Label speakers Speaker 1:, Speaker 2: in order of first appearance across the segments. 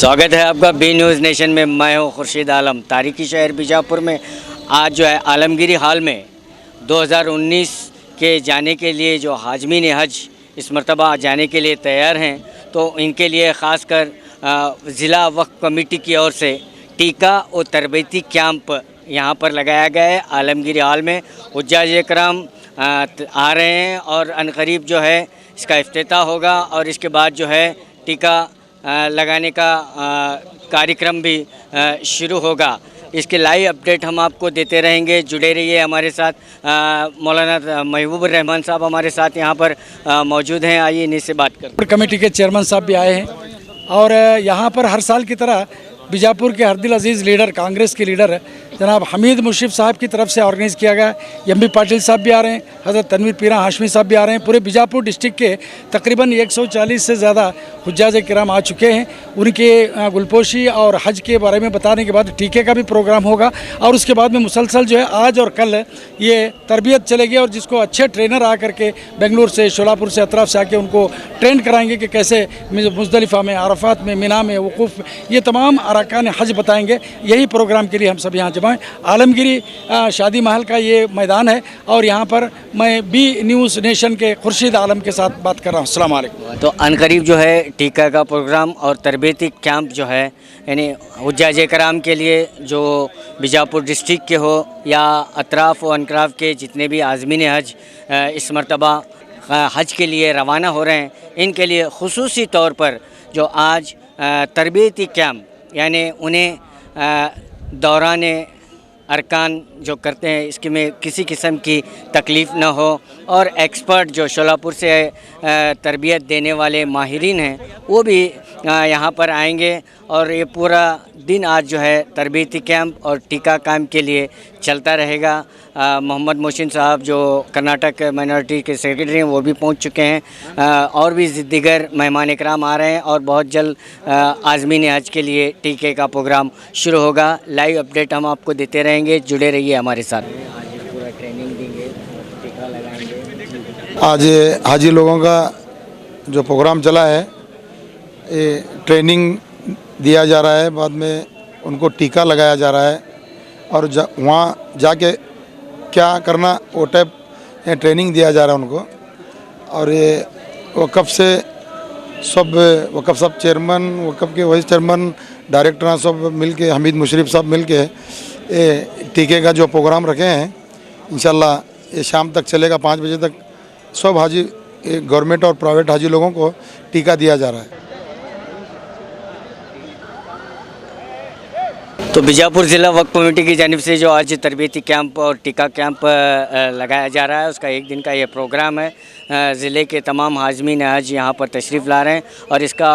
Speaker 1: स्वागत है आपका बी न्यूज़ नेशन में। मैं हूँ खुर्शीद आलम। तारीखी शहर बीजापुर में आज जो है आलमगीरी हॉल में 2019 के जाने के लिए जो हाजमीन हज इस मरतबा जाने के लिए तैयार हैं, तो इनके लिए ख़ास कर ज़िला वक्फ कमेटी की ओर से टीका और तरबीती कैंप यहाँ पर लगाया गया है आलमगीरी हॉल में। हुज्जाज इकराम आ रहे हैं और अनकरीब जो है इसका इफ्तिताह होगा और इसके बाद जो है टीका लगाने का कार्यक्रम भी शुरू होगा। इसके लाइव अपडेट हम आपको देते रहेंगे। जुड़े रहिए हमारे साथ। मौलाना महबूब रहमान साहब हमारे साथ यहाँ पर मौजूद हैं। आइए इन्हीं से बात करते हैं।
Speaker 2: कमेटी के चेयरमैन साहब भी आए हैं और यहाँ पर हर साल की तरह बीजापुर के हरदिल अजीज़ लीडर, कांग्रेस के लीडर जनाब हमीद मुशर्रफ साहब की तरफ से ऑर्गेनाइज़ किया गया है। एम बी पाटिल साहब भी आ रहे हैं, हज़रत तनवीर पीरा हाशमी साहब भी आ रहे हैं। पूरे बीजापुर डिस्ट्रिक्ट के तकरीबन 140 से ज़्यादा हुज्जाज किराम आ चुके हैं। उनके गुलपोशी और हज के बारे में बताने के बाद टीके का भी प्रोग्राम होगा और उसके बाद में मुसलसल जो है आज और कल ये तरबियत चलेगी और जिसको अच्छे ट्रेनर आ करके बेंगलुरु से, शोलापुर से, अतराफ से आके उनको ट्रेन कराएंगे कि कैसे मुज़दलिफ़ा में, अरफात में, मिना में, वक़ूफ़, ये तमाम अरकान हज बताएंगे। यही प्रोग्राम के लिए हम सब यहाँ जमा हैं। आलमगीरी शादी महल का ये मैदान है और यहाँ पर मैं बी न्यूज़ नेशन के खुर्शीद आलम के साथ बात कर रहा हूँ। अस्सलाम वालेकुम।
Speaker 1: तो अनकरीब जो है टीका का प्रोग्राम और तरबीती कैंप जो है, यानी हुज्जाज कराम के लिए जो बीजापुर डिस्ट्रिक्ट के हो या अतराफ़ व अनकराफ के जितने भी आज़मीन हज इस मरतबा हज के लिए रवाना हो रहे हैं, इनके लिए खुसूसी तौर पर जो आज तरबीती कैंप, यानी उन्हें दौरान अरकान जो करते हैं इसके में किसी किस्म की तकलीफ़ न हो और एक्सपर्ट जो शोलापुर से तरबियत देने वाले माहिरीन हैं वो भी यहाँ पर आएंगे और ये पूरा दिन आज जो है तरबियती कैंप और टीका कैंप के लिए चलता रहेगा। मोहम्मद मोहसिन साहब जो कर्नाटक माइनॉरिटी के सेक्रेटरी हैं वो भी पहुँच चुके हैं और भी दीगर मेहमान इकराम आ रहे हैं और बहुत जल्द आज़मीन हज के लिए टीके का प्रोग्राम शुरू होगा। लाइव अपडेट हम आपको देते रहेंगे। जुड़े रहिए हमारे साथ। आज पूरा ट्रेनिंग देंगे, टीका लगाएंगे।
Speaker 3: आज हाजी लोगों का जो प्रोग्राम चला है, ये ट्रेनिंग दिया जा रहा है, बाद में उनको टीका लगाया जा रहा है और वहाँ जाके क्या करना वो टाइप ट्रेनिंग दिया जा रहा है उनको। और ये वक़्फ़ से वक़्फ़ सब चेयरमैन, वक़्फ़ के वाइस चेयरमैन, डायरेक्टर सब मिल के, हमीद मुशर्रफ साहब मिल के ये टीके का जो प्रोग्राम रखे हैं, इंशाल्लाह ये शाम तक चलेगा। 5 बजे तक सब हाजी, गवर्नमेंट और प्राइवेट हाजी लोगों को टीका दिया जा रहा है।
Speaker 1: तो बीजापुर ज़िला वक्फ कमेटी की जानिब से जो आज तरबियती कैंप और टीका कैंप लगाया जा रहा है, उसका एक दिन का ये प्रोग्राम है। ज़िले के तमाम हाज़मीन हज यहाँ पर तशरीफ़ ला रहे हैं और इसका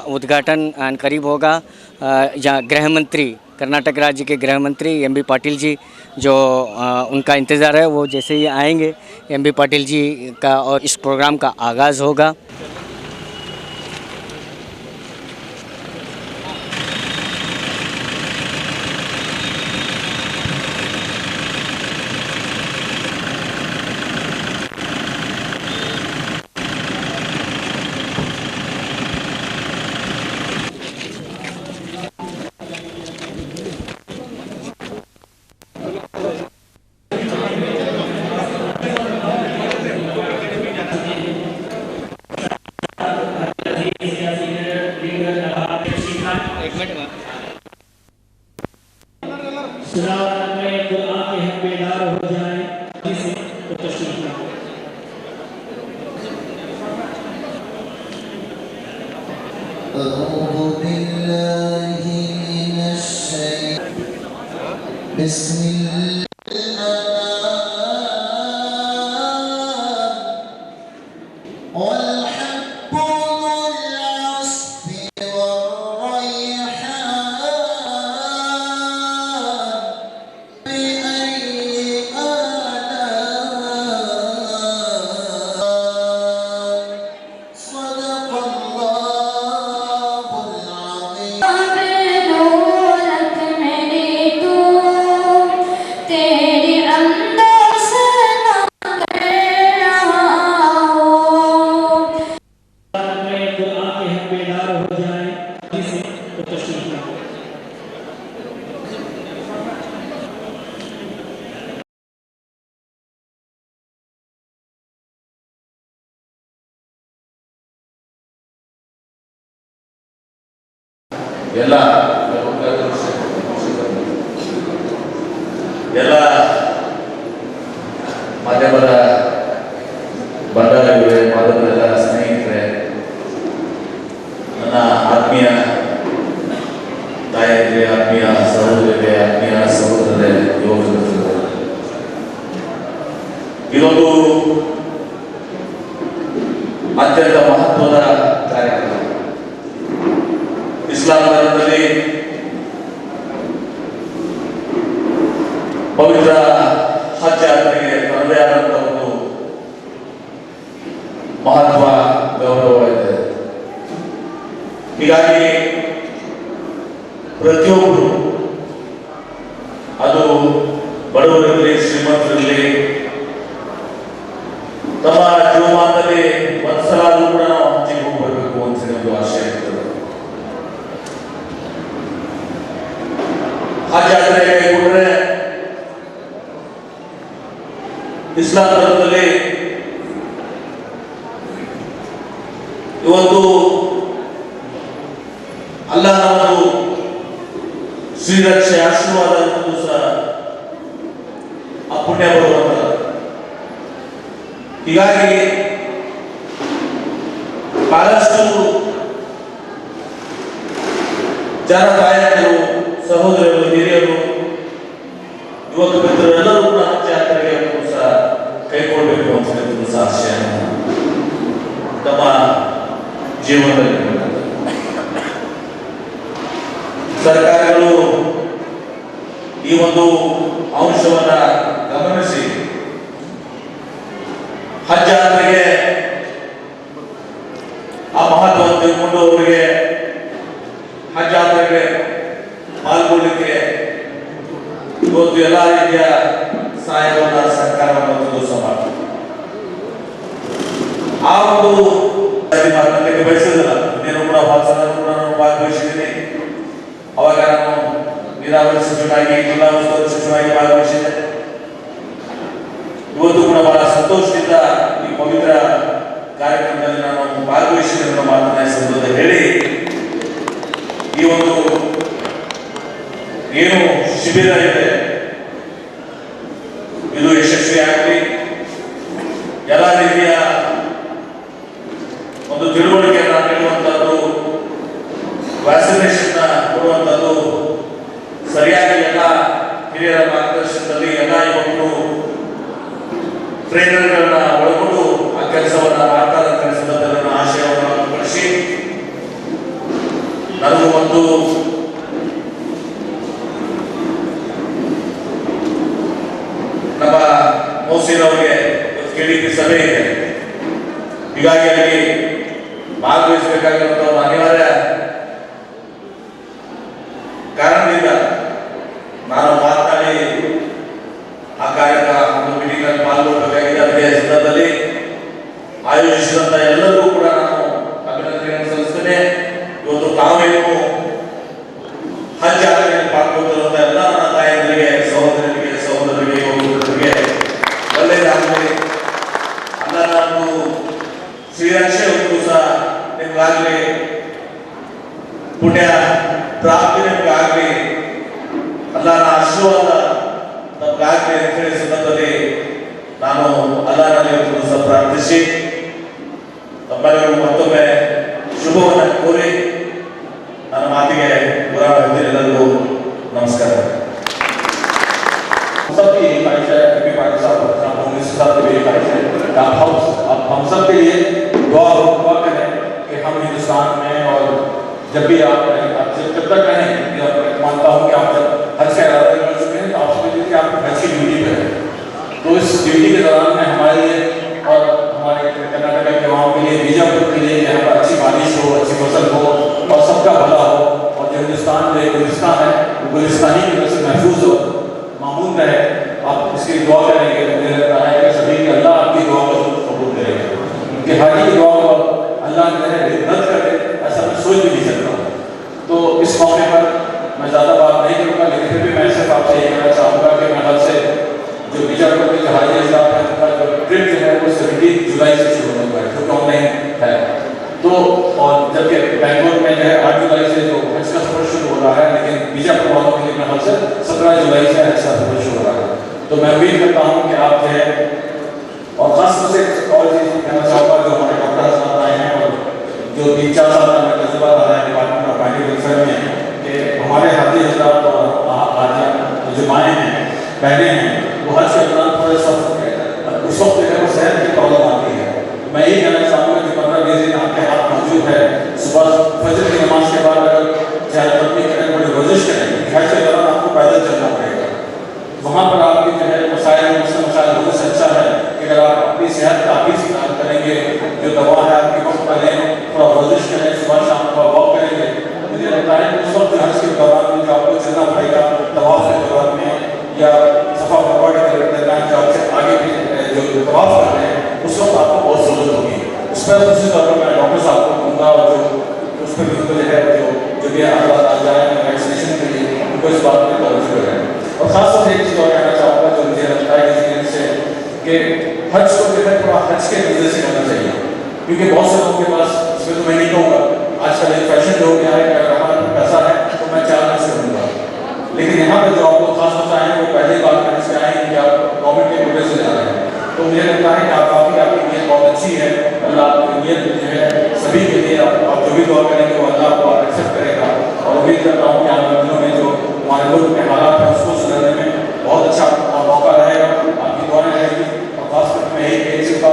Speaker 1: उद्घाटन करीब होगा। जहाँ गृह मंत्री, कर्नाटक राज्य के गृह मंत्री एम बी पाटिल जी, जो उनका इंतज़ार है, वो जैसे ही आएंगे एम बी पाटिल जी का और इस प्रोग्राम का आगाज़ होगा।
Speaker 4: ಎಲ್ಲ ಎಲ್ಲ ಮಾಧ್ಯಮದ ಬಂಡಾಯಗಳೇ, ಮಾಧ್ಯಮದ ಸ್ನೇಹಿತರೆ, ನನ್ನ ಆತ್ಮೀಯ ತಾಯಂದಿರೇ, ಆತ್ಮೀಯ ಸಹೋದರರೇ, ಆತ್ಮೀಯ ಸಹೋದರರೇ, ಯುವಕ ಮಿತ್ರರೇ, ಇದೊಂದು ಅತ್ಯಂತ ಮಹತ್ವದ ಕಾರ್ಯಕ್ರಮ. ಇಸ್ಲಾಂ ಧರ್ಮದಲ್ಲಿ ಪವಿತ್ರ ಹಜ್ ಯಾತ್ರೆಗೆ ತನ್ನದೇ ಆದಂಥ ಒಂದು ಮಹತ್ವ, ಗೌರವ ಇದೆ. ಹೀಗಾಗಿ ಪ್ರತಿಯೊಬ್ಬರು, ಅದು ಬಡವರಿರಲಿ ಶ್ರೀಮಂತರಿರಲಿ, ತಮ್ಮ ಜೀವಮಾನದಲ್ಲಿ ಒಂದ್ಸಲಾದ್ರೂ ಕೂಡ ನಾವು ಹಜ್ಜಿಗೆ ಹೋಗ್ಬರ್ಬೇಕು ಅಂತ ಒಂದು ಆಶಯ ಇರ್ತದೆ. ಹಜ್ ಯಾತ್ರೆ ಕೈಗೊಂಡ್ರೆ ಇಸ್ಲಾಂ ಧರ್ಮದಲ್ಲಿ ಇವತ್ತು ಅಲ್ಲಾಹನ ಒಂದು ಶ್ರೀರಕ್ಷೆ ಆಶೀರ್ವಾದ ಸಹ ಆ ಪುಣ್ಯ ಬರುವಂತ. ಹೀಗಾಗಿ ಬಹಳಷ್ಟು ಜನ, ತಾಯಂದಿರು, ಸಹೋದರರು, ಹಿರಿಯರು, ಯುವಕ ಮಿತ್ರರು ಎಲ್ಲರೂ ಕೂಡ ಹಜ್ ಯಾತ್ರೆಗೆ ಸಹ ಕೈಗೊಳ್ಳಬೇಕು ಅಂತ ಹೇಳಿದ್ರು ಸಹ ಆಶಯ ತಮ್ಮ ಜೀವನದಲ್ಲಿ. ಸರ್ಕಾರಗಳು ಈ ಒಂದು ಅಂಶವನ್ನ ಗಮನಿಸಿ ಹಜ್ ಯಾತ್ರೆಗೆ ಆ ಮಹತ್ವ ತಿಳ್ಕೊಂಡು ಅವರಿಗೆ ಹಜ್ ಯಾತ್ರೆಗೆ ಪಾಲ್ಗೊಳ್ಳಿಕ್ಕೆ ಇವತ್ತು ಎಲ್ಲ ರೀತಿಯ ಸಹಾಯವನ್ನು ಸರ್ಕಾರವನ್ನು ಸಹ ಮಾಡ್ತಾರೆ. ಆ ಒಂದು ಮಾತನಾಡಲಿಕ್ಕೆ ಬಯಸಿದಲ್ಲ, నేను ಕೂಡ ಭಾಗವಹಿಸಿದ್ದೀನಿ. ಅವಾಗ ನಾನು ನೀರಾವರಿ ಸಚಿವನಾಗಿ, ಜಿಲ್ಲಾ ಉಸ್ತುವಾರಿ ಸಚಿವನಾಗಿ ಭಾಗವಹಿಸಿದ್ದೆ. ಇವತ್ತು ಕೂಡ ಬಹಳ ಸಂತೋಷದಿಂದ ಈ ಪವಿತ್ರ ಕಾರ್ಯಕ್ರಮದಲ್ಲಿ ನಾನು ಭಾಗವಹಿಸಿದ ಮಾತನಾಡಿದ ಸಂದರ್ಭದಲ್ಲಿ ಹೇಳಿ, ಈ ಒಂದು ಏನು ಶಿಬಿರ ಇದೆ ಇದು ಯಶಸ್ವಿಯಾಗಲಿ, ಎಲ್ಲ ರೀತಿಯ ಒಂದು ತಿಳುವಳಿಕೆಯನ್ನು ನೀಡುವಂಥದ್ದು, ವ್ಯಾಕ್ಸಿನೇಷನ್ ಕೊಡುವಂಥದ್ದು ಸರಿಯಾಗಿ ಎಲ್ಲ ಹಿರಿಯರ ಮಾರ್ಗದರ್ಶನದಲ್ಲಿ ಎಲ್ಲ ಯುವಕರು ಟ್ರೈನರ್ಗಳನ್ನ ಒಳಗೊಂಡು ಆ ಕೆಲಸವನ್ನ ಮಾಡ್ತಾ ಸಂದರ್ಭದಲ್ಲಿ ಆಶಯವನ್ನು ಬಳಸಿ ನನಗೂ ಒಂದು ನಮ್ಮ ಮೋಸಿನ್ ಅವರಿಗೆ ಕೆಡಿಪಿ ಸಭೆ ಇದೆ. ಹೀಗಾಗಿ ಅಲ್ಲಿ ಭಾಗವಹಿಸಬೇಕಾಗಿರುವಂತಹ ಒಂದು ಅನಿವಾರ್ಯ ಕಾರಣದಿಂದ ನಾನು ಮಾತನಾಡಿ ಆ ಕಾರ್ಯಕ್ರಮ ಒಂದು ಮೀಟಿಂಗ್ ಅಲ್ಲಿ ಪಾಲ್ಗೊಳ್ಳಬೇಕಾಗಿದೆ. ಅದೇ ಸಂದರ್ಭದಲ್ಲಿ ಆಯೋಜಿಸಿದಂತ ಎಲ್ಲರಿಗೂ ಕೂಡ ನಾನು ಅಭಿನಂದನೆಯನ್ನು ಸಲ್ಲಿಸ್ತೇನೆ. ಇವತ್ತು ತಾವೇನು ಹಜ್ ಯಾತ್ರೆಯಲ್ಲಿ ಪಾಲ್ಗೊಳ್ತಿರುವಂತ ಎಲ್ಲ ನನ್ನ ತಾಯಂದಿರಿಗೆ, ಸಹೋದರರಿಗೆ, ಯುವಕರಿಗೆ ಒಳ್ಳೆಯದಾಗಲಿ. ಅಲ್ಲದ ಒಂದು ಶ್ರೀರಕ್ಷೆ ಹೊತ್ತು ಸಹ ನಿಮ್ಗಾಗಲಿ, ಪುಣ್ಯ ಪ್ರಾಪ್ತಿ ನಿಮ್ಗಾಗಲಿ, ಅಲ್ಲನ ಆಶೀರ್ವಾದ ನಮ್ಗಾಗಲಿ ಅಂತ ಹೇಳಿ ಸಂದರ್ಭದಲ್ಲಿ ನಾನು ಅಲ್ಲಾಹನಲ್ಲಿ ಸಹ ಪ್ರಾರ್ಥಿಸಿ ತಮ್ಮೆಲ್ಲರಿಗೂ ಮತ್ತೊಮ್ಮೆ ಶುಭವನ್ನು ಕೋರಿ ನನ್ನ ಮಾತಿಗೆ ಪುರಾಣ ಹೇಳ್ತೀನಿ. ಎಲ್ಲರಿಗೂ ನಮಸ್ಕಾರ.
Speaker 5: सबकी यही ख्वाहिश है, क्योंकि भाई साहब की यही ख्वाहिश है, आप हम सब के लिए दुआ करें कि हम हिंदुस्तान में, और जब भी आप जब तक कहें, मानता हूँ कि आप जब हज का इरादा कर चुके हैं तो आप समझ लीजिए आप हज की ड्यूटी पर हैं. तो इस ड्यूटी के दौरान में हमारे लिए और हमारे कर्नाटक के गाँव के लिए, बीजापुर के लिए यहाँ पर अच्छी बारिश हो, अच्छी फसल हो और सबका भला हो, और जो हिंदुस्तान में गुलिस्तान है वो गुलिस्तानी की तरफ से महफूज हो, मामून रहे. आप इसकी दुआ करेंगे. मुझे लगता है कि सभी के अल्लाह आपकी दुआ को कबूल करेगा. उनके हाजी की दुआ को अल्लाह रद्द कर दे, ऐसा मैं सोच भी नहीं सकता. तो इस मौके पर मैं ज़्यादा बात नहीं करूँगा, लेकिन फिर भी मैं सिर्फ आपसे ये कहना चाहूँगा कि मैं हद से जो बीजापुर के जहाज़ी हिसाब है उनका जो ट्रिप जो है वो 17 जुलाई से शुरू होने वाला है, जो ऑनलाइन है. तो और जबकि बैंगलोर में जो है 8 जुलाई से जो हज का सफर शुरू रहा है, लेकिन बीजापुर वालों के लिए मेरे ख्याल से 17 जुलाई से ऐसा शुरू हो रहा है। तो मैं उम्मीद करता हूँ कि आप जो है, और खास तौर से और चीज़ कहना चाहूँगा, जो हमारे डॉक्टर हजरात आए हैं और जो 3-4 साल का तजुर्बा रहा है डिपार्टमेंट ऑफ माइनॉरिटी वेलफेयर में, कि हमारे हाथी हजरात और जो माएँ हैं, बहनें हैं, वो हज के दौरान थोड़े उस वक्त जो है वो सेहत की प्रॉब्लम आती है। मैं यही कहना चाहूँगा कि 15-20 दिन आपके हाथ मौजूद है। सुबह फजर की नमाज के बाद अगर चहलकदमी करें, बड़ी वर्जिश करें, हज के दौरान आपको पैदल चलना पड़ेगा। वहाँ पर आपके जो है मसाइल होने से अच्छा है कि अगर आप अपनी सेहत का भी इस्तेमाल करेंगे, जो दवा है आपकी वक्त पर लें, थोड़ा वर्जिश करें, सुबह शाम को वॉक करेंगे। मुझे लगता है कि उस वक्त हज के दौरान जो आपको चलना पड़ेगा तवाफ के दौरान में या सफा मरवा के दरमियान जो आपसे आगे भी जो तवाफ कर रहे हैं, उस वक्त आपको बहुत ज़रूरत होगी। उस पर दूसरी तौर पर मैं डॉक्टर साहब को कहूँगा, और जो उस पर भी जो है जो भी हालात आ जाए वैक्सीनेशन के लिए, उनको इस बात पर तवज्जो करें। और ख़ासतौर से एक चीज़ और कहना चाहूँगा जो मुझे लगता है एक्सपीरियंस से, कि हज को जो है थोड़ा हज के नज़र से करना चाहिए, क्योंकि बहुत से लोगों के पास, इसमें तो मैं नहीं कहूँगा, आजकल एक फैशन हो गया है कि अगर हमारे पास पैसा है तो मैं 4 हज से करूँगा। लेकिन यहाँ पर जो आप लोग खास होता है वो पहली बार करने से आए हैं कि आप गवर्नमेंट के कोटे से जा रहे हैं, तो मुझे लगता है कि आपकी नीयत बहुत अच्छी है। अल्लाह आपकी नीयत जो है सभी के लिए, आप जो भी दुआ करेंगे वो अल्लाह आपको एक्सेप्ट करेगा। और उम्मीद करता हूँ कि आने वाले दिनों में जो हमारे मुल्क के हालात हैं उसको सुधारने में बहुत अच्छा मौका रहेगा, आपकी दुआएं रहेगी। और खासकर मैं एक चीज़ का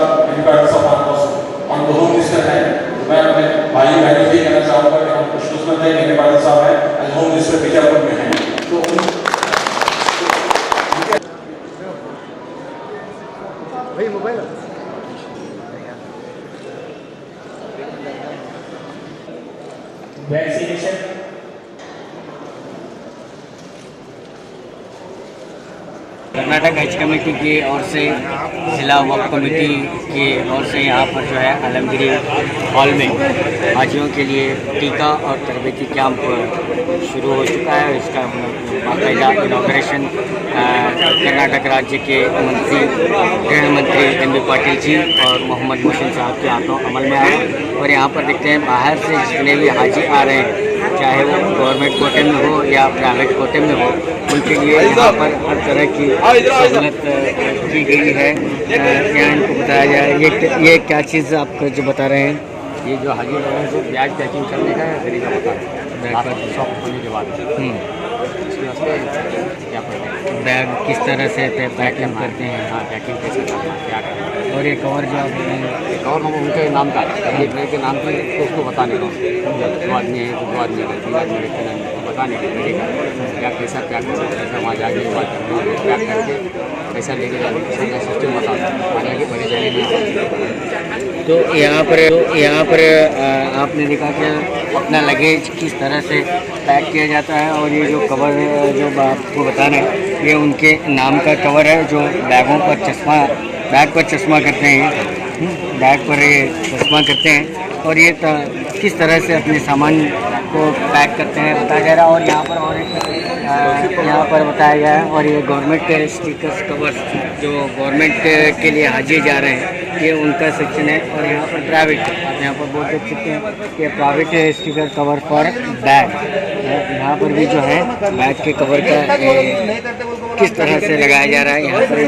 Speaker 5: ऑन द होम मिनिस्टर है, मैं अपने भाई बहनों से कहना चाहूँगा कि हम खुशकिस्मत है कि पाटिल साहब है एज होम मिनिस्टर बीजापुर में हैं। तो
Speaker 2: भाई मोबाइल
Speaker 5: वैक्सीनेशन
Speaker 1: कर्नाटक हज कमेटी की ओर से, ज़िला वक्फ कमेटी की ओर से यहाँ पर जो है आलमगिरी हॉल में हाजियों के लिए टीका और तरबेती कैंप शुरू हो चुका है। इसका बाकायदा इनॉग्रेशन कर्नाटक राज्य के मंत्री, गृह मंत्री एम.बी. पाटिल जी और मोहम्मद मोहसिन साहब के हाथों अमल में आए। और यहाँ पर देखते हैं बाहर से जितने भी हाजी आ रहे हैं, चाहे वो गवर्नमेंट कोटे में हो या प्राइवेट कोटे में हो, उनके लिए यहाँ पर हर तरह की सहूलत की गई है। यहाँ इनको बताया जाए, ये क्या चीज़ आपको जो बता रहे हैं,
Speaker 6: ये जो हाजी लोगों को ब्याज पैकिंग करने का तरीका बता रहे हैं शॉप खोलने के बाद। इसके वास्ते क्या पड़ता है,
Speaker 1: बैग किस तरह से पैकिंग करते हैं,
Speaker 6: हाँ पैकिंग कैसे करना है, क्या करना है।
Speaker 1: और ये कवर जो आप
Speaker 6: और हम उनके नाम का एक के नाम की तो उसको बताने का, 2 आदमी है तो 2 आदमी का, 3 आदमी के नाम बताने का तरीका, क्या कैसा वहाँ जाके बात करना, क्या करके पैसा लेके जाने का सिस्टम बता आगे आगे परेशानी नहीं।
Speaker 1: तो यहाँ पर आपने देखा कि अपना लगेज किस तरह से पैक किया जाता है। और ये जो कवर है जो आपको बता रहे हैं, ये उनके नाम का कवर है, जो बैग पर चश्मा करते हैं, बैग पर ये चश्मा करते हैं। और ये किस तरह से अपने सामान को पैक करते हैं बताया जा रहा है। और यहाँ पर और यहाँ पर बताया गया है। और ये गवर्नमेंट के स्टिकर्स कवर्स जो गवर्नमेंट के लिए हाजी जा रहे हैं, ये उनका सेक्शन है। और यहाँ पर प्राइवेट, आप यहाँ पर बोल देख सकते हैं कि private sticker cover for bag. यहाँ पर भी जो है बैग के कवर का किस तरह से लगाया जा रहा है, यहाँ पर है।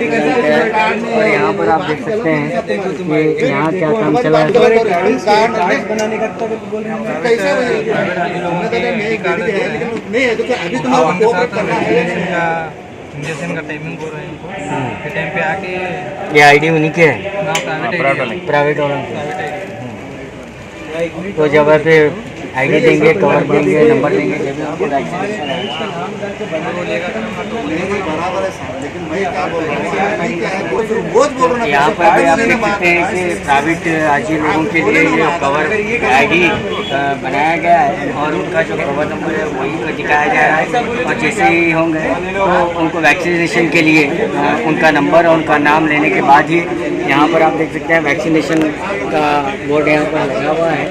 Speaker 1: और यहाँ पर आप देख सकते हैं कि यहाँ क्या काम चला है।
Speaker 7: इंजेक्शन का टाइमिंग बोल रहे हैं इनको के टाइम पे आके
Speaker 1: ये आईडी उन्हीं के है,
Speaker 7: प्राइवेट
Speaker 1: वालों की। तो जब आप आईडी देंगे, कवर देंगे, नंबर देंगे, जब आपको वैक्सीनेशन यहाँ पर भी आप देख सकते हैं कि प्राइवेट हाजी लोगों के लिए जो कवर आईडी बनाया गया है और उनका जो कवर नंबर है वही दिखाया जा रहा है। और जैसे ही होंगे तो उनको वैक्सीनेशन के लिए उनका नंबर और उनका नाम लेने के बाद ही यहाँ पर आप देख सकते हैं वैक्सीनेशन का बोर्ड यहाँ पर लगा हुआ है,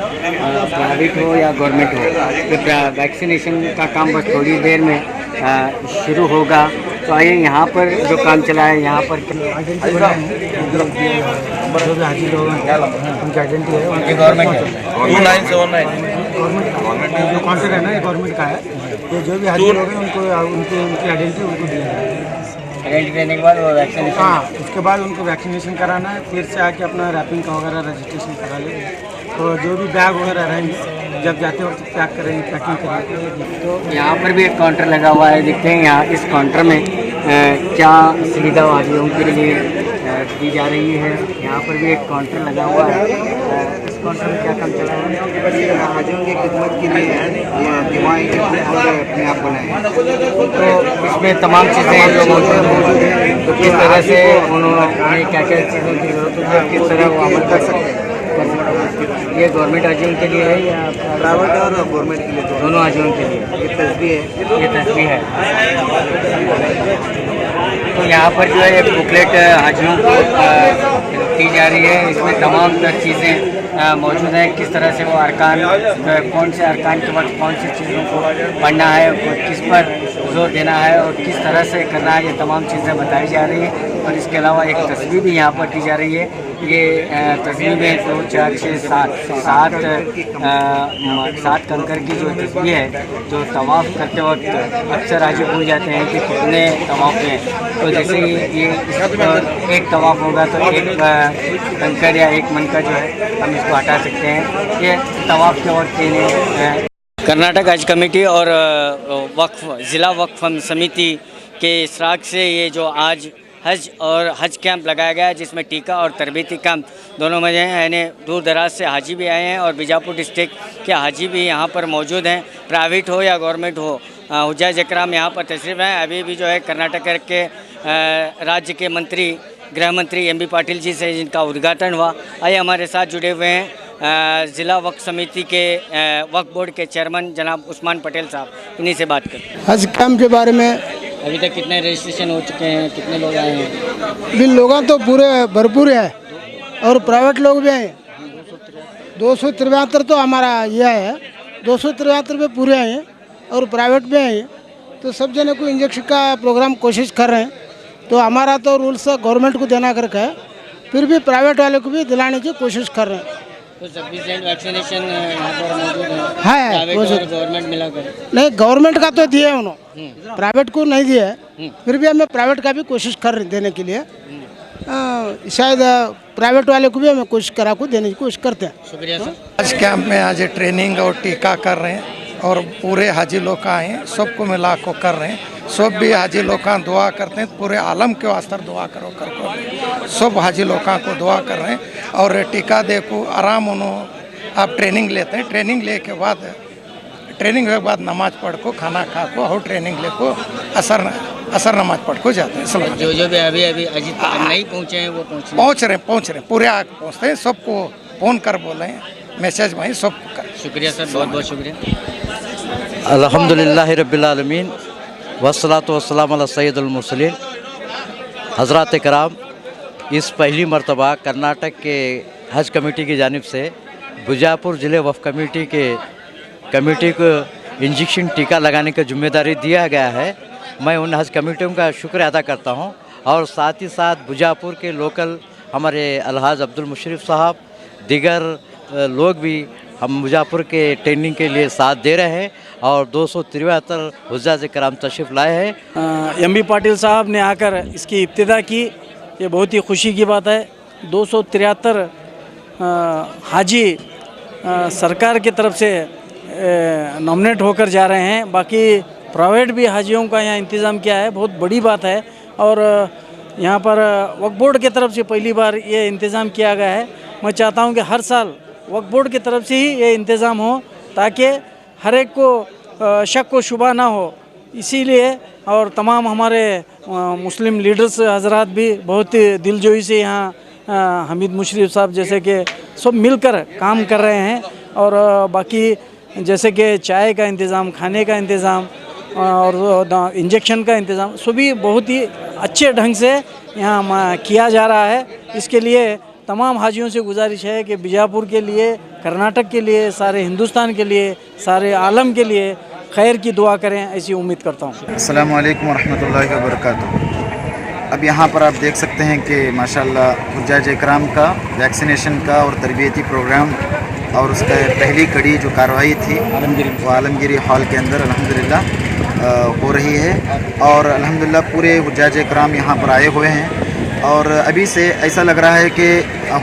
Speaker 1: प्राइवेट हो या गवर्नमेंट हो। तो वैक्सीनेशन का काम बस थोड़ी देर में शुरू होगा। तो आइए यहाँ पर जो काम चला है, यहाँ पर जो भी हाजी लोग हैं उनकी आइडेंटिटी है, गवर्नमेंट है 2979 गवर्नमेंट जो कॉन्ट्रैक्ट है ना, ये गवर्नमेंट का है।
Speaker 8: तो जो भी हाजी लोग हैं उनको उनकी आइडेंटिटी उनको दिया जाएगा।
Speaker 1: आइडेंटिटी देने के बाद वो वैक्सीनेशन।
Speaker 8: हाँ, उसके बाद उनको वैक्सीनेशन कराना है, फिर से आके अपना रैपिंग का वगैरह रजिस्ट्रेशन करा लेंगे। तो जो भी बैग वगैरह रहेंगे जब जाते वक्त पैक करेंगे, पैकिंग करेंगे।
Speaker 1: तो यहाँ पर भी एक काउंटर लगा हुआ है, देखते हैं यहाँ इस काउंटर में क्या सुविधा हाजियों के लिए दी जा रही है। यहाँ पर भी एक काउंटर लगा हुआ है, इस काउंटर में क्या काम चल रहा है?
Speaker 8: हाजियों की खिदमत के लिए दिमागी अपने आप बनाए,
Speaker 1: तो इसमें तमाम चीज़ें जो मौजूद हैं, तो किस तरह से उन्होंने क्या क्या चीज़ों की जरूरत है, किस तरह वो अमल कर सकते हैं। ये गवर्नमेंट हाजियों के लिए है या
Speaker 8: प्राइवेट और गवर्नमेंट के लिए
Speaker 1: दोनों हाजियों के लिए?
Speaker 8: ये तस्वीर है,
Speaker 1: ये तस्वीर है। तो यहाँ पर जो है एक बुकलेट हाजियों को दी जा रही है, इसमें तमाम चीज़ें मौजूद हैं, किस तरह से वो अरकान, कौन से अरकान के वक्त कौन सी चीज़ों को पढ़ना है, किस पर जोर देना है और किस तरह से करना है, ये तमाम चीज़ें बताई जा रही हैं। और इसके अलावा एक तस्वीर भी यहाँ पर दी जा रही है। ये तस्वीर में 2, 4, 6, 7 कंकर की जो तस्वीर है, जो तवाफ़ करते वक्त अक्सर हाजी भूल जाते हैं कि कितने तवाफ़ हैं। तो जैसे ये इस पर एक तवाफ़ होगा तो एक कंकर या एक मन का जो है हम इसको हटा सकते हैं। ये तवाफ़ के वक्त इन्हें कर्नाटक हज कमेटी और वक्फ ज़िला वक्फ समिति के इशराक से ये जो आज हज और हज कैंप लगाया गया है, जिसमें टीका और तरबीती कैंप दोनों में हैं। यानी दूर दराज से हाजी भी आए हैं और बीजापुर डिस्ट्रिक्ट के हाजी भी यहाँ पर मौजूद हैं, प्राइवेट हो या गवर्नमेंट हो। हुज्जाज इकराम यहाँ पर तशरीफ़ हैं। अभी भी जो है कर्नाटक के राज्य के मंत्री, गृह मंत्री एम बी पाटिल जी से जिनका उद्घाटन हुआ। आइए हमारे साथ जुड़े हुए हैं ज़िला वक्फ समिति के वक्फ बोर्ड के चेयरमैन जनाब उस्मान पटेल साहब, इन्हीं से बात करते हैं।
Speaker 9: हज कैंप के बारे में
Speaker 1: अभी तक कितने रजिस्ट्रेशन हो चुके हैं, कितने लोग आए हैं?
Speaker 9: भी लोग तो पूरे भरपूर है और प्राइवेट लोग भी हैं। 273 तो हमारा यह है, 273 पे पूरे हैं और प्राइवेट में हैं। तो सब जने को इंजेक्शन का प्रोग्राम कोशिश कर रहे हैं। तो हमारा तो रूल्स गवर्नमेंट को देना करके है, फिर भी प्राइवेट वाले को भी दिलाने की कोशिश कर रहे हैं।
Speaker 1: तो सफिशिएंट वैक्सीनेशन यहाँ पर मौजूद
Speaker 9: है,
Speaker 1: प्राइवेट और गवर्नमेंट मिलाकर?
Speaker 9: नहीं, गवर्नमेंट का तो दिए उन्होंने, प्राइवेट को नहीं दिया है। फिर भी हमें प्राइवेट का भी कोशिश कर रहे देने के लिए। शायद प्राइवेट वाले को भी हमें कोशिश करा को देने की कोशिश करते हैं।
Speaker 1: शुक्रिया सर।
Speaker 10: आज कैंप में आज ट्रेनिंग और टीका कर रहे हैं और पूरे हाजी लोग आए हैं, सबको मिला को कर रहे हैं। सब भी हाजी लोग दुआ करते हैं, पूरे आलम के वास्ते दुआ करो कर सब हाजी लोग को दुआ कर रहे हैं। और टीका देखो आराम उन्होंने आप ट्रेनिंग लेते हैं, ट्रेनिंग ले के बाद नमाज पढ़ को खाना खा को और ट्रेनिंग ले को असर नमाज पढ़ को जाते हैं।
Speaker 1: जो भी अभी अभी नहीं पहुँचे हैं वो
Speaker 10: पहुँच रहे पूरे आगे पहुँचते हैं, सबको फ़ोन कर बोले हैं, मैसेज वहीं सबको कर।
Speaker 1: शुक्रिया सर, बहुत बहुत शुक्रिया।
Speaker 11: अल्हम्दुलिल्लाह रब्बिल आलमीन वस्सलातु वस्सलाम अला सय्यदुल मुरसलीन। हज़रात कराम, इस पहली मरतबा कर्नाटक के हज कमेटी की जानिब से बीजापुर ज़िले वफ़ कमेटी को इंजेक्शन टीका लगाने की जिम्मेदारी दिया गया है। मैं उन हज कमेटियों का शुक्र अदा करता हूं और साथ ही साथ बीजापुर के लोकल हमारे अलहाज अब्दुल मुशर्रफ साहब, दीगर लोग भी हम बीजापुर के ट्रेनिंग के लिए साथ दे रहे हैं और 273 हुज्जाज कराम तशरीफ़ लाए हैं।
Speaker 2: एम बी पाटिल साहब ने आकर इसकी इब्तिदा की, ये बहुत ही खुशी की बात है। 273 हाजी सरकार की तरफ से नॉमिनेट होकर जा रहे हैं। बाकी प्राइवेट भी हाजियों का यहाँ इंतज़ाम किया है, बहुत बड़ी बात है। और यहाँ पर वक्फ बोर्ड की तरफ से पहली बार ये इंतज़ाम किया गया है। मैं चाहता हूँ कि हर साल वक्फ बोर्ड की तरफ से ही ये इंतज़ाम हो ताकि हर एक को शक व शुबा ना हो। इसीलिए और तमाम हमारे मुस्लिम लीडर्स हजरात भी बहुत दिलजोई से यहाँ हमीद मुशर्रफ साहब जैसे कि सब मिलकर काम कर रहे हैं। और बाकी जैसे कि चाय का इंतज़ाम, खाने का इंतज़ाम और इंजेक्शन का इंतज़ाम सभी बहुत ही अच्छे ढंग से यहाँ किया जा रहा है। इसके लिए तमाम हाजियों से गुजारिश है कि बीजापुर के लिए, कर्नाटक के लिए, सारे हिंदुस्तान के लिए, सारे आलम के लिए खैर की दुआ करें, ऐसी उम्मीद करता हूँ।
Speaker 12: अस्सलामु अलैकुम वरहमतुल्लाहि वबरकातुहू। अब यहाँ पर आप देख सकते हैं कि माशाल्लाह हुज्जाज इकराम का वैक्सीनेशन का और तरबियती प्रोग्राम और उसका पहली कड़ी जो कार्रवाई थी वो आलमगिरी हॉल के अंदर अल्हम्दुलिल्लाह हो रही है। और अल्हम्दुलिल्लाह पूरे हुज्जाज इकराम यहाँ पर आए हुए हैं और अभी से ऐसा लग रहा है कि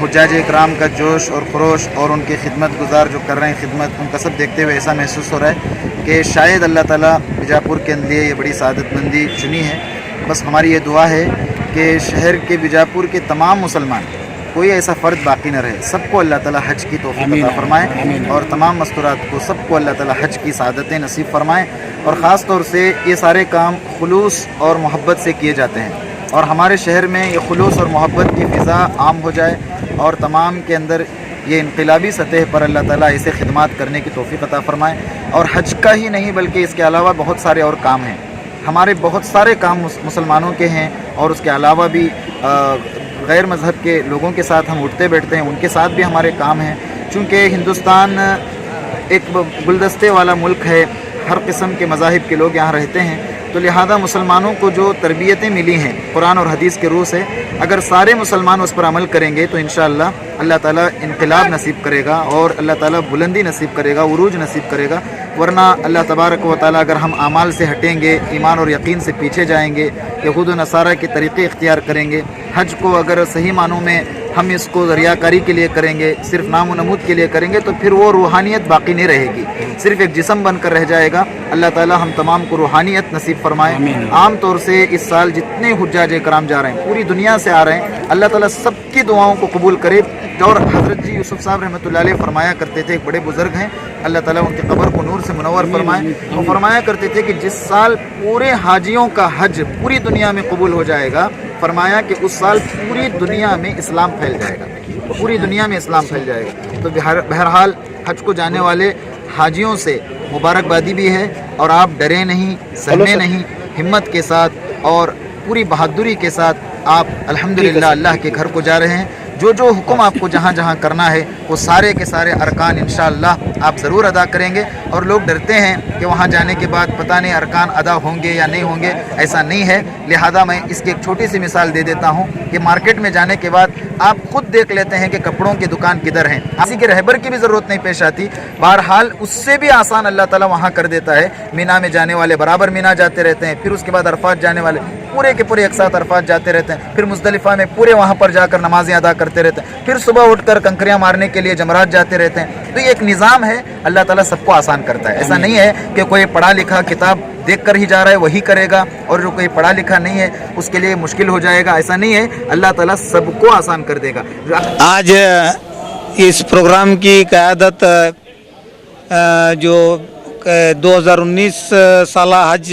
Speaker 12: हुज्जाज इकराम का जोश और खरोश और उनके खिदमत गुजार जो कर रहे हैं खिदमत, उनका सब देखते हुए ऐसा महसूस हो रहा है कि शायद अल्लाह ताला बीजापुर के लिए ये बड़ी सादतमंदी चुनी है। बस हमारी ये दुआ है कि शहर के बीजापुर के तमाम मुसलमान, कोई ऐसा फ़र्द बाकी न रहे, सबको अल्लाह ताला हज की तौफीक अता फरमाए और तमाम मस्तूरात को सबको अल्लाह ताला हज की सादतें नसीब फरमाए। और ख़ास तौर से ये सारे काम खुलूस और मोहब्बत से किए जाते हैं और हमारे शहर में ये खुलूस और मोहब्बत की फ़िज़ा आम हो जाए और तमाम के अंदर ये इनकलाबी सतह पर अल्लाह ताला ऐसे खिदमात करने की तौफीक अता फरमाए। और हज का ही नहीं बल्कि इसके अलावा बहुत सारे और काम हैं, हमारे बहुत सारे काम मुसलमानों के हैं और उसके अलावा भी गैर मज़हब के लोगों के साथ हम उठते बैठते हैं, उनके साथ भी हमारे काम हैं। चूँकि हिंदुस्तान एक गुलदस्ते वाला मुल्क है, हर किस्म के मज़ाहिब के लोग यहाँ रहते हैं, तो लिहाजा मुसलमानों को जो तरबियतें मिली हैं कुरान और हदीस के रूह से, अगर सारे मुसलमान उस पर अमल करेंगे तो इंशाअल्लाह अल्लाह ताला इनकलाब नसीब करेगा और अल्लाह ताला बुलंदी नसीब करेगा, उरूज नसीब करेगा। वरना अल्लाह तबारक व ताला अगर हम अमाल से हटेंगे, ईमान और यकीन से पीछे जाएंगे, यहूद व नसारा के तरीक़े इख्तियार करेंगे, हज को अगर सही मानों में हम इसको ज़रियाकारी के लिए करेंगे, सिर्फ नाम व नमूद के लिए करेंगे, तो फिर वो रूहानियत बाकी नहीं रहेगी, सिर्फ एक जिस्म बनकर रह जाएगा। अल्लाह ताला हम तमाम को रूहानियत नसीब फरमाए। आम तौर से इस साल जितने हुज्जाज इकराम जा रहे हैं, पूरी दुनिया से आ रहे हैं, अल्लाह ताला सबकी दुआओं को कबूल करे। और हज़रत जी यूसुफ साहब रहमतुल्लाह अलैह फरमाया करते थे, एक बड़े बुज़ुर्ग हैं, अल्लाह ताला उनकी कब्र को नूर से मुनव्वर फरमाए, वो फरमाया करते थे कि जिस साल पूरे हाजियों का हज पूरी दुनिया में कबूल हो जाएगा, फरमाया कि उस साल पूरी दुनिया में इस्लाम फैल जाएगा, पूरी दुनिया में इस्लाम फैल जाएगा। तो बहरहाल हज को जाने वाले हाजियों से मुबारकबादी भी है और आप डरे नहीं, सहमे नहीं, हिम्मत के साथ और पूरी बहादुरी के साथ आप अल्हम्दुलिल्लाह अल्लाह के घर को जा रहे हैं। जो जो हुक्म आपको जहाँ जहाँ करना है वो सारे के सारे अरकान इंशाअल्लाह आप ज़रूर अदा करेंगे। और लोग डरते हैं कि वहाँ जाने के बाद पता नहीं अरकान अदा होंगे या नहीं होंगे, ऐसा नहीं है। लिहाजा मैं इसकी एक छोटी सी मिसाल दे देता हूँ कि मार्केट में जाने के बाद आप खुद देख लेते हैं कि कपड़ों की दुकान किधर है, किसी के रहबर की भी ज़रूरत नहीं पेश आती। बहरहाल उससे भी आसान अल्लाह ताला वहाँ कर देता है। मीना में जाने वाले बराबर मीना जाते रहते हैं, फिर उसके बाद अरफात जाने वाले पूरे के पूरे एक साथ अरफात जाते रहते हैं, फिर मुज़दलिफ़ा में पूरे वहाँ पर जाकर नमाज़ें अदा करते रहते हैं, फिर सुबह उठकर कंकरियाँ मारने के लिए जमरात जाते रहते हैं। तो ये एक निज़ाम है, अल्लाह ताला सबको आसान करता है। ऐसा नहीं है कि कोई पढ़ा लिखा किताब देख कर ही जा रहा है वही करेगा और जो कोई पढ़ा लिखा नहीं है उसके लिए मुश्किल हो जाएगा, ऐसा नहीं है। अल्लाह ताला सबको आसान कर देगा।
Speaker 13: आज इस प्रोग्राम की क़यादत जो 2019 साला हज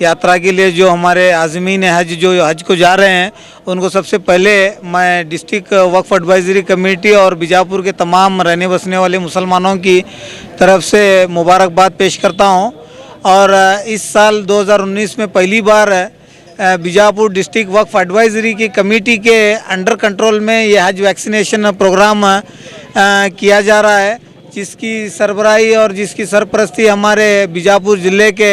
Speaker 13: यात्रा के लिए जो हमारे आज़मीन हज जो हज को जा रहे हैं उनको सबसे पहले मैं डिस्ट्रिक्ट वक्फ एडवाइजरी कमेटी और बीजापुर के तमाम रहने बसने वाले मुसलमानों की तरफ से मुबारकबाद पेश करता हूं। और इस साल 2019 में पहली बार बीजापुर डिस्ट्रिक्ट वक्फ एडवाइजरी की कमेटी के अंडर कंट्रोल में ये हज वैक्सीनेशन प्रोग्राम किया जा रहा है, जिसकी सरबराही और जिसकी सरपरस्ती हमारे बीजापुर ज़िले के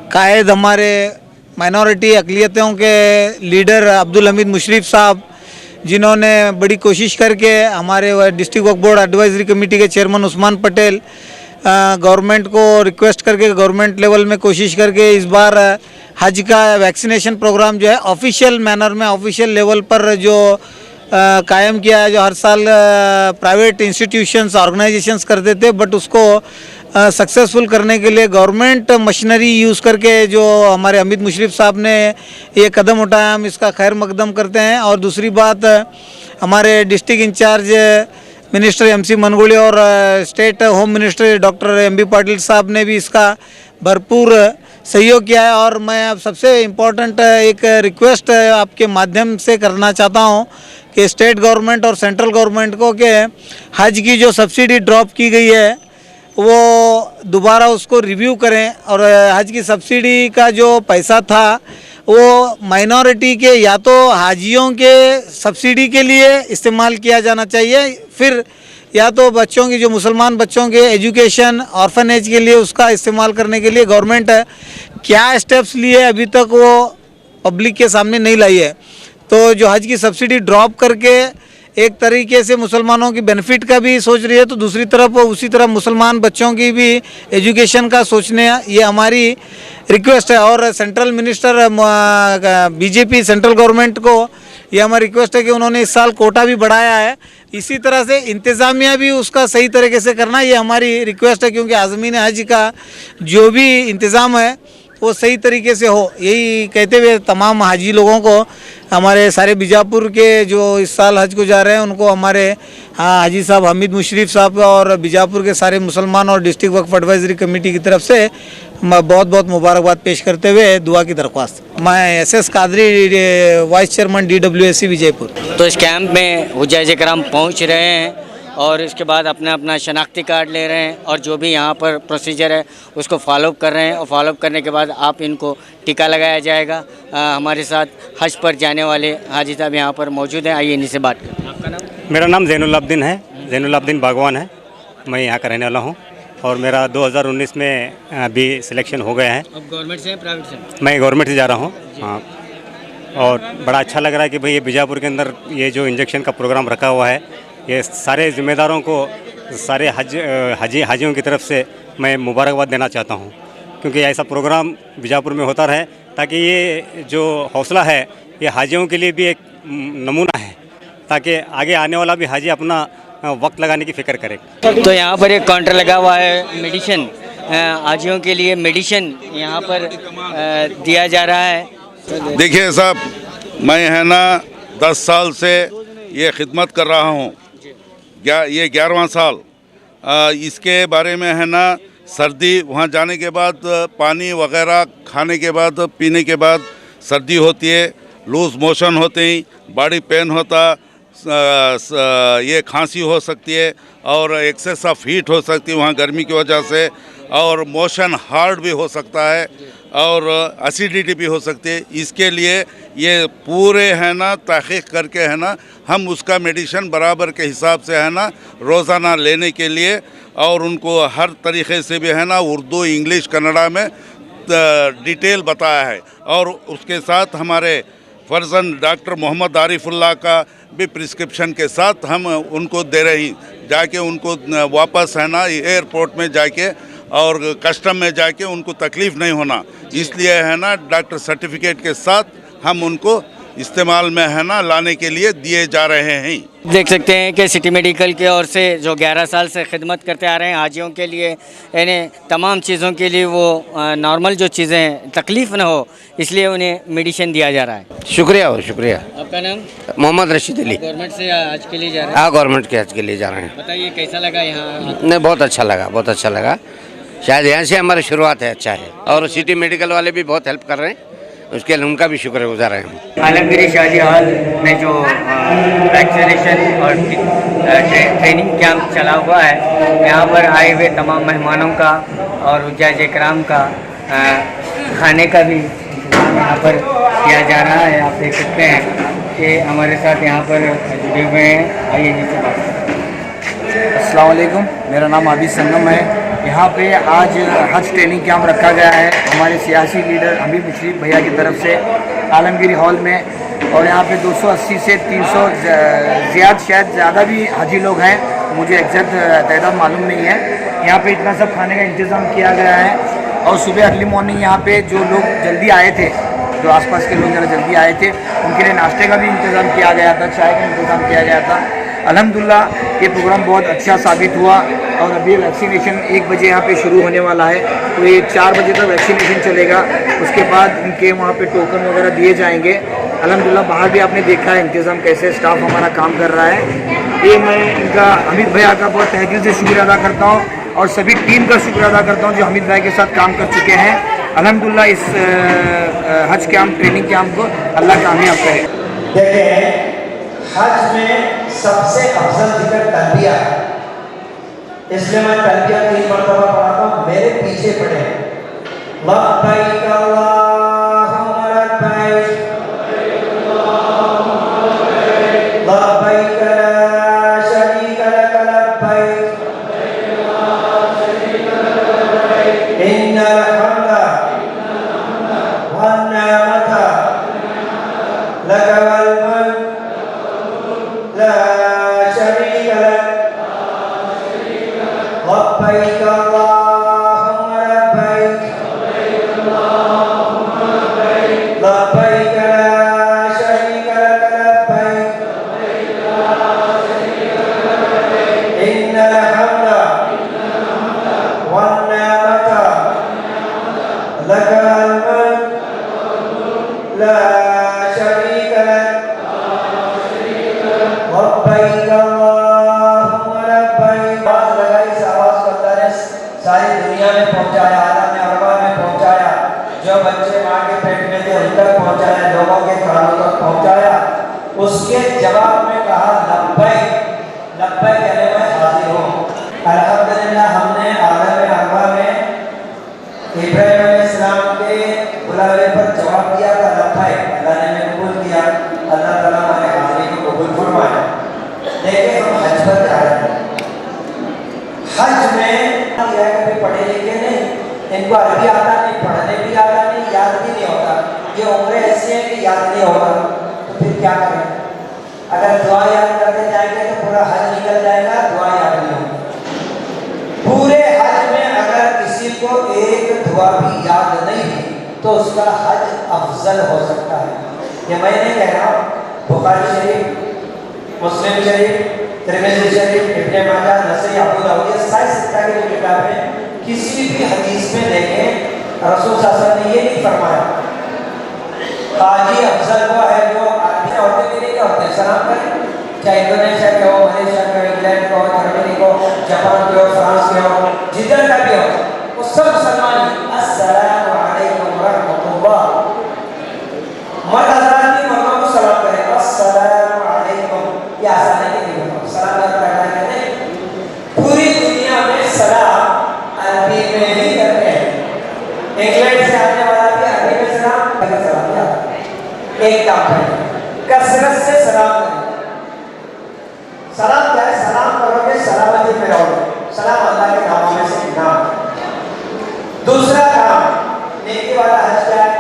Speaker 13: कायद हमारे माइनॉरिटी अक़लियतों के लीडर अब्दुल हमीद मुशर्रफ साहब, जिन्होंने बड़ी कोशिश करके हमारे डिस्ट्रिक्ट वक्फ बोर्ड एडवाइजरी कमेटी के चेयरमैन उस्मान पटेल गवर्नमेंट को रिक्वेस्ट करके गवर्नमेंट लेवल में कोशिश करके इस बार हज का वैक्सीनेशन प्रोग्राम जो है ऑफिशियल मैनर में ऑफिशियल लेवल पर जो कायम किया है। जो हर साल प्राइवेट इंस्टीट्यूशंस ऑर्गेनाइजेशंस करते थे, बट उसको सक्सेसफुल करने के लिए गवर्नमेंट मशीनरी यूज़ करके जो हमारे हमीद मुशर्रफ साहब ने ये कदम उठाया, हम इसका खैर मकदम करते हैं। और दूसरी बात, हमारे डिस्ट्रिक्ट इंचार्ज मिनिस्टर MC मनगुली और state home minister doctor MB Patil साहब ने भी इसका भरपूर सहयोग किया है। और मैं अब सबसे इम्पोर्टेंट एक रिक्वेस्ट आपके माध्यम से करना चाहता हूं कि स्टेट गवर्नमेंट और सेंट्रल गवर्नमेंट को कि हज की जो सब्सिडी ड्रॉप की गई है वो दोबारा उसको रिव्यू करें और हज की सब्सिडी का जो पैसा था वो माइनॉरिटी के या तो हाजियों के सब्सिडी के लिए इस्तेमाल किया जाना चाहिए, फिर या तो बच्चों की जो मुसलमान बच्चों के एजुकेशन ऑर्फनेज के लिए उसका इस्तेमाल करने के लिए गवर्नमेंट क्या स्टेप्स लिए अभी तक वो पब्लिक के सामने नहीं लाई है। तो जो हज की सब्सिडी ड्रॉप करके एक तरीके से मुसलमानों की बेनिफिट का भी सोच रही है, तो दूसरी तरफ उसी तरह मुसलमान बच्चों की भी एजुकेशन का सोचने, ये हमारी रिक्वेस्ट है। और central minister BJP central government को ये हमारी रिक्वेस्ट है कि उन्होंने इस साल कोटा भी बढ़ाया है, इसी तरह से इंतज़ामिया भी उसका सही तरीके से करना, ये हमारी रिक्वेस्ट है। क्योंकि आज़मीन हज का जो भी इंतज़ाम है वो सही तरीके से हो, यही कहते हुए तमाम हाजी लोगों को, हमारे सारे बीजापुर के जो इस साल हज को जा रहे हैं उनको हमारे हाजी साहब हमीद मुशरीफ साहब और बीजापुर के सारे मुसलमान और डिस्ट्रिक्ट वक्फ एडवाइजरी कमेटी की तरफ से बहुत बहुत मुबारकबाद पेश करते हुए दुआ की दरख्वास्त। मैं SS Qadri, vice chairman DWSC Vijaypur.
Speaker 1: तो इस कैंप में हुज्जाज कराम पहुँच रहे हैं और इसके बाद अपना अपना शनाख्ती कार्ड ले रहे हैं और जो भी यहाँ पर प्रोसीजर है उसको फॉलोअप कर रहे हैं। और फॉलोअप करने के बाद आप इनको टीका लगाया जाएगा। हमारे साथ हज पर जाने वाले हाजी साहब यहाँ पर मौजूद हैं, आइए इनसे बात करें। आपका नाम?
Speaker 14: मेरा नाम ज़ैनुल-आबदीन है, ज़ैनुल-आबदीन बागवान है। मैं यहाँ का रहने वाला हूँ और मेरा 2019 में अभी सिलेक्शन हो गया है।
Speaker 1: अब गवर्नमेंट से है प्राइवेट से?
Speaker 14: मैं गवर्नमेंट से जा रहा हूँ। हाँ, और बड़ा अच्छा लग रहा है कि भाई ये बीजापुर के अंदर ये जो इंजेक्शन का प्रोग्राम रखा हुआ है, ये सारे ज़िम्मेदारों को, सारे हाजियों की तरफ से मैं मुबारकबाद देना चाहता हूँ। क्योंकि ऐसा प्रोग्राम बीजापुर में होता रहे ताकि ये जो हौसला है ये हाजियों के लिए भी एक नमूना है, ताकि आगे आने वाला भी हाजी अपना वक्त लगाने की फ़िक्र करे।
Speaker 1: तो यहाँ पर एक काउंटर लगा हुआ है मेडिसिन, हाजियों के लिए मेडिसिन यहाँ पर दिया जा रहा है।
Speaker 15: देखिए साहब, मैं है ना 10 साल से ये खिदमत कर रहा हूँ, ये 11वां साल। इसके बारे में है ना, सर्दी वहाँ जाने के बाद पानी वगैरह खाने के बाद, पीने के बाद सर्दी होती है, लूज मोशन होते ही, बॉडी पेन होता, ये खांसी हो सकती है और एक्सेस ऑफ हीट हो सकती है वहाँ गर्मी की वजह से, और मोशन हार्ड भी हो सकता है और एसिडिटी भी हो सकती है। इसके लिए ये पूरे है ना तहक़ीक़ करके है ना हम उसका मेडिसिन बराबर के हिसाब से है ना रोज़ाना लेने के लिए, और उनको हर तरीक़े से भी है ना उर्दू, इंग्लिश, कन्नड़ा में डिटेल बताया है। और उसके साथ हमारे फर्जन डॉक्टर मोहम्मद आरिफुल्लाह का भी प्रिस्क्रिप्शन के साथ हम उनको दे रहे हैं, जाके उनको वापस है ना एयरपोर्ट में जाके और कस्टम में जाके उनको तकलीफ़ नहीं होना, इसलिए है ना डॉक्टर सर्टिफिकेट के साथ हम उनको इस्तेमाल में है ना लाने के लिए दिए जा रहे हैं।
Speaker 1: देख सकते हैं कि सिटी मेडिकल की ओर से जो 11 साल से खिदमत करते आ रहे हैं हाजियों के लिए, यानी तमाम चीज़ों के लिए वो नॉर्मल जो चीज़ें हैं तकलीफ़ न हो, इसलिए उन्हें मेडिसिन दिया जा रहा है।
Speaker 16: शुक्रिया शुक्रिया।
Speaker 1: आपका नाम?
Speaker 16: मोहम्मद रशीद अली।
Speaker 1: गवर्नमेंट से आज के लिए जा रहे हैं?
Speaker 16: हाँ, गवर्नमेंट के आज के लिए जा रहे हैं।
Speaker 1: बताइए कैसा लगा यहाँ?
Speaker 16: नहीं, बहुत अच्छा लगा, बहुत अच्छा लगा। शायद यहाँ से हमारी शुरुआत है, अच्छा है। और सिटी मेडिकल वाले भी बहुत हेल्प कर रहे हैं, उसके लिए उनका भी शुक्रगुजार है हम।
Speaker 1: आलमगिरी शादी हॉल में जो वैक्सीनेशन और ट्रेनिंग कैंप चला हुआ है, यहाँ पर आए हुए तमाम मेहमानों का और हुज्जाज कराम का खाने का भी यहाँ पर किया जा रहा है। आप देख सकते हैं कि हमारे साथ यहाँ पर जुड़े हुए हैं। आइए नीचे बात।
Speaker 17: अस्सलाम वालेकुम, मेरा नाम आबिद संगम है। यहाँ पे आज हज ट्रेनिंग कैंप रखा गया है हमारे सियासी लीडर हमीद मुशरीफ भैया की तरफ से आलमगिरी हॉल में, और यहाँ पे 280 से 300 शायद ज़्यादा भी हाजी लोग हैं, मुझे एग्जैक्ट तादाद मालूम नहीं है। यहाँ पे इतना सब खाने का इंतज़ाम किया गया है। और सुबह अर्ली मॉर्निंग यहाँ पे जो लोग जल्दी आए थे, जो आसपास के लोग ज़रा जल्दी आए थे, उनके लिए नाश्ते का भी इंतज़ाम किया गया था, चाय का इंतज़ाम किया गया था। अल्हम्दुलिल्लाह ये प्रोग्राम बहुत अच्छा साबित हुआ। और अभी वैक्सीनेशन 1 बजे यहाँ पे शुरू होने वाला है, तो ये 4 बजे तक वैक्सीनेशन चलेगा। उसके बाद इनके वहाँ पे टोकन वगैरह दिए जाएंगे। अल्हम्दुलिल्लाह बाहर भी आपने देखा है इंतज़ाम कैसे स्टाफ हमारा काम कर रहा है। ये मैं इनका हमीद भैया का बहुत तहे से शुक्रिया अदा करता हूँ और सभी टीम का शुक्रिया अदा करता हूँ जो हमीद भाई के साथ काम कर चुके हैं। अल्हम्दुलिल्लाह इस हज कैंप ट्रेनिंग कैंप को अल्लाह कामयाब करे।
Speaker 18: देखिए, हज में सबसे अफजल जिक्र तलबिया, इसलिए मैं तलबिया 3 मरतबा पढ़ाता हूँ, मेरे पीछे पढ़े। लब्बैक अल्लाहुम्मा लब्बैक, लब्बैक ला शरीका लक लब्बैक, इन्नल हम्दा वन निअमता लक वल मुल्क ला लकल मुल्क ला शरीक लक लब्बैक अल्लाहुम्मा लब्बैक। आवाज़ लगाई, इस आवाज़ को अल्लाह ने सारी दुनिया में पहुंचाया, आलम अरबा में पहुंचाया, जो बच्चे माँ के पेट में थे उन तक पहुंचाया, लोगों के कानों तक पहुंचाया। उसके जवाब में कहा लब्बैक, लब्बैक यानी मैं हाजिर हूँ। अल्हम्दुलिल्लाह हमने आलम अरबा में इब्राहिम अलैहिस्सलाम के बुलावे पर जवाब दिया था लब्बैक, अल्लाह ने हमें कबूल किया, अल्लाह ताला हमारे हाजिरी को कबूल फरमाए। देखिए हम हज पर जा रहे हैं। हज में यह कभी पढ़े लिखे नहीं, इनको अरबी आता नहीं, पढ़ने भी आता नहीं, याद भी नहीं होता। ये उम्र ऐसी है कि याद नहीं होगा, तो फिर क्या करें? अगर दुआ याद करते जाएंगे तो पूरा हज निकल जाएगा, दुआ याद नहीं होगी। पूरे हज में अगर किसी को एक दुआ भी याद नहीं हुई तो उसका हज अफजल हो सकता है। ये मैं नहीं कह रहा हूँ, बुखारी शरीफ, मुस्लिम शरीफ, तिरमिज़ी शरीफ, इब्न माजा, नसई, अबू दाऊद, ये सारी सित्ता की जो किताबें किसी भी हदीस में देखें रसूल सल्लल्लाहु अलैहि वसल्लम ने ये नहीं फरमाया हाजी अफजल वो है जो आदमी होते भी नहीं होते सलाम करें, चाहे इंडोनेशिया के हो, मलेशिया के हो, इंग्लैंड के हो, जर्मनी को, जापान के हो, फ्रांस के हो, जिधर का भी हो, वो सब मुसलमान अस्सलामु अलैकुम रहमतुल्लाह। मर्द हज़रात भी मर्दों को सलाम करें अस्सलामु अलैकुम, ये आसान है कि नहीं? सलाम करना है। पूरी दुनिया में सलाम अरबी में ही करते हैं। इंग्लैंड से आने वाला भी अरबी में सलाम करके सलाम किया। एक काम करें, कसरत से सलाम करें। सलाम क्या है? सलाम करोगे सलामती में रहोगे। सलाम अल्लाह के नामों में से नाम। दूसरा काम नेकी वाला हज क्या है?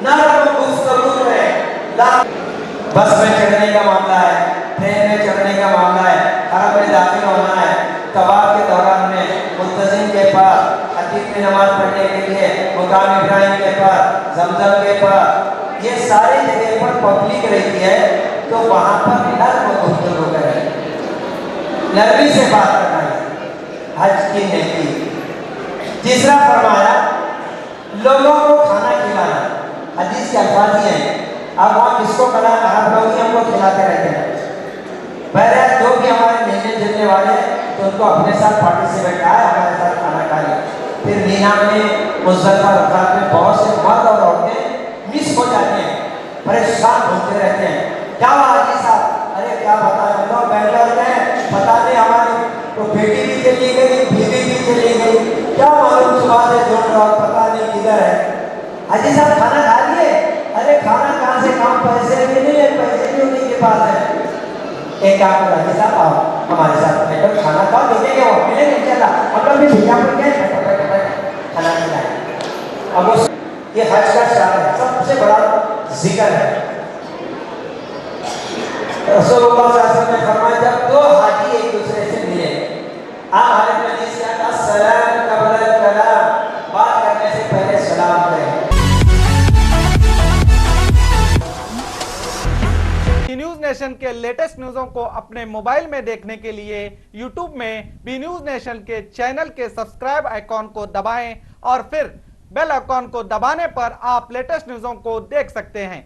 Speaker 18: नर्म गुफ्तगू में, बस में चढ़ने का मामला है, ट्रेन में चढ़ने का मामला है, हरम में दाखिल होना है, तवाफ के दौरान में मुल्तज़िम के पास, खतीब में नमाज पढ़ने के लिए मुकाम इब्राहिम के पास, जमजम के पास, ये सारी जगह पर पब्लिक रहती है तो वहाँ पर नर्म गुफ्तगू करें, नरमी से बात करना है, हज की नेकी। तीसरा फरमाया लोगों को खाना खिलाना। हदीस के अल्फाज ही हैं, आप वहाँ किसको खिला, आप लोग ही हमको खिलाते रहते हैं। पहले जो भी हमारे मिलने जुलने वाले तो उनको अपने साथ पार्टी से बैठाए, हमारे साथ खाना खाए। फिर मीना में, मुज़्ज़लिफ़ा रफ़ात में बहुत से मर्द और औरतें मिस हो जाते हैं, परेशान होते रहते हैं। क्या हाजी साहब, अरे क्या बताएं, हम लोग बेंगलोर में पता नहीं हमारी तो बेटी भी चली गई, बीवी भी चली गई, क्या मालूम सुबह से जोड़ रहा पता नहीं किधर है। हाजी साहब खाना खा लिए? अरे खाना कहाँ से खाऊं, पैसे भी नहीं है, पैसे भी उन्हीं के पास है। एक काम करो हाजी साहब, आओ हमारे साथ बैठो, खाना खाओ, देखेंगे वो मिलेंगे इंशाल्लाह। हम लोग भी बीजापुर गए, खाना खिलाए। अब ये हज का शान है, सबसे बड़ा जिक्र है। रसूलुल्लाह सल्लल्लाहु अलैहि वसल्लम ने फरमाया जब दो हाजी एक दूसरे से मिले, आप हमारे नबी से अस्सलाम क़ब्ल कलाम, बात करने से पहले सलाम करें।
Speaker 19: न्यूज़ नेशन के लेटेस्ट न्यूज़ों को अपने मोबाइल में देखने के लिए YouTube में बी न्यूज़ नेशन के चैनल के सब्सक्राइब आइकॉन को दबाएं और फिर बेल आइकॉन को दबाने पर आप लेटेस्ट न्यूज़ों को देख सकते हैं।